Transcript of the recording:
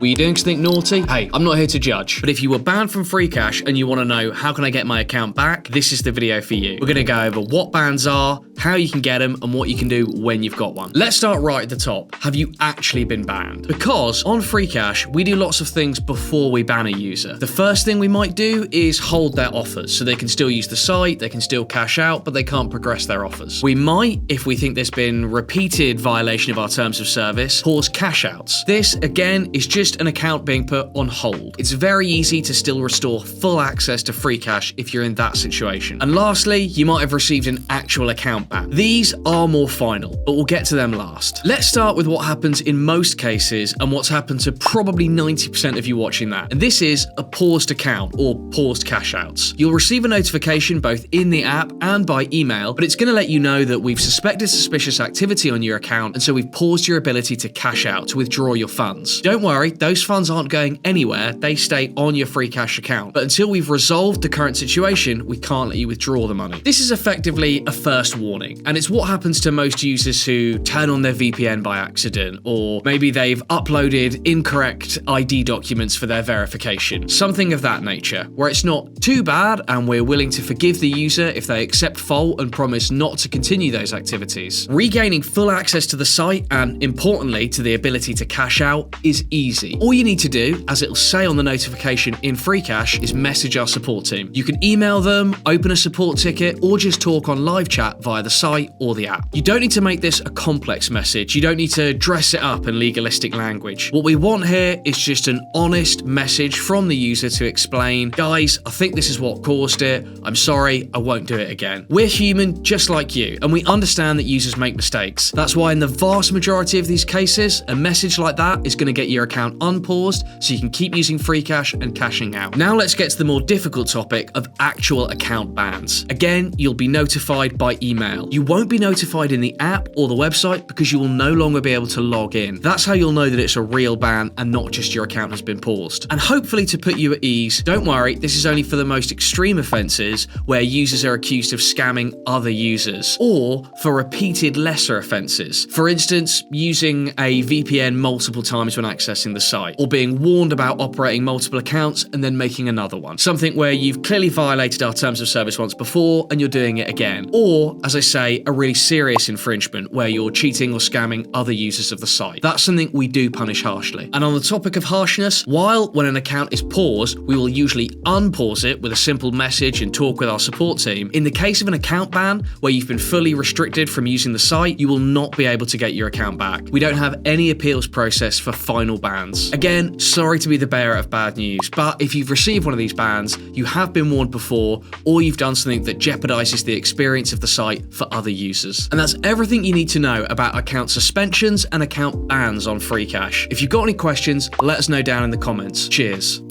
Were you doing something naughty? Hey, I'm not here to judge. But if you were banned from Freecash and you want to know how can I get my account back, this is the video for you. We're going to go over what bans are, how you can get them, and what you can do when you've got one. Let's start right at the top. Have you actually been banned? Because on Freecash, we do lots of things before we ban a user. The first thing we might do is hold their offers, so they can still use the site, they can still cash out, but they can't progress their offers. We might, if we think there's been repeated violation of our terms of service, pause Cashouts. This, again, is just an account being put on hold. It's very easy to still restore full access to Freecash if you're in that situation. And lastly, you might have received an actual account ban. These are more final, but we'll get to them last. Let's start with what happens in most cases and what's happened to probably 90% of you watching that. And this is a paused account or paused Cashouts. You'll receive a notification both in the app and by email, but it's going to let you know that we've suspected suspicious activity on your account, and so we've paused your ability to cash out, to withdraw your funds. Don't worry, those funds aren't going anywhere, they stay on your Freecash account. But until we've resolved the current situation, we can't let you withdraw the money. This is effectively a first warning, and it's what happens to most users who turn on their VPN by accident, or maybe they've uploaded incorrect ID documents for their verification. Something of that nature, where it's not too bad and we're willing to forgive the user if they accept fault and promise not to continue those activities. Regaining full access to the site, and importantly to the ability to cash out, is easy. All you need to do, as it'll say on the notification in Freecash, is message our support team. You can email them, open a support ticket, or just talk on live chat via the site or the app. You don't need to make this a complex message. You don't need to dress it up in legalistic language. What we want here is just an honest message from the user to explain, guys, I think this is what caused it. I'm sorry, I won't do it again. We're human just like you, and we understand that users make mistakes. That's why in the vast majority of these cases, a message like that is going to get your account unpaused so you can keep using Freecash and cashing out. Now let's get to the more difficult topic of actual account bans. Again, you'll be notified by email. You won't be notified in the app or the website because you will no longer be able to log in. That's how you'll know that it's a real ban and not just your account has been paused. And hopefully to put you at ease, don't worry, this is only for the most extreme offences where users are accused of scamming other users, or for repeated lesser offences. For instance, using a VPN multiple times when accessing the site, or being warned about operating multiple accounts and then making another one. Something where you've clearly violated our terms of service once before and you're doing it again. Or, as I say, a really serious infringement where you're cheating or scamming other users of the site. That's something we do punish harshly. And on the topic of harshness, while when an account is paused, we will usually unpause it with a simple message and talk with our support team. In the case of an account ban, where you've been fully restricted from using the site, you will not be able to get your account back. We don't have any appeals process for final bans. Again, sorry to be the bearer of bad news, but if you've received one of these bans, you have been warned before, or you've done something that jeopardizes the experience of the site for other users. And that's everything you need to know about account suspensions and account bans on Freecash. If you've got any questions, let us know down in the comments. Cheers.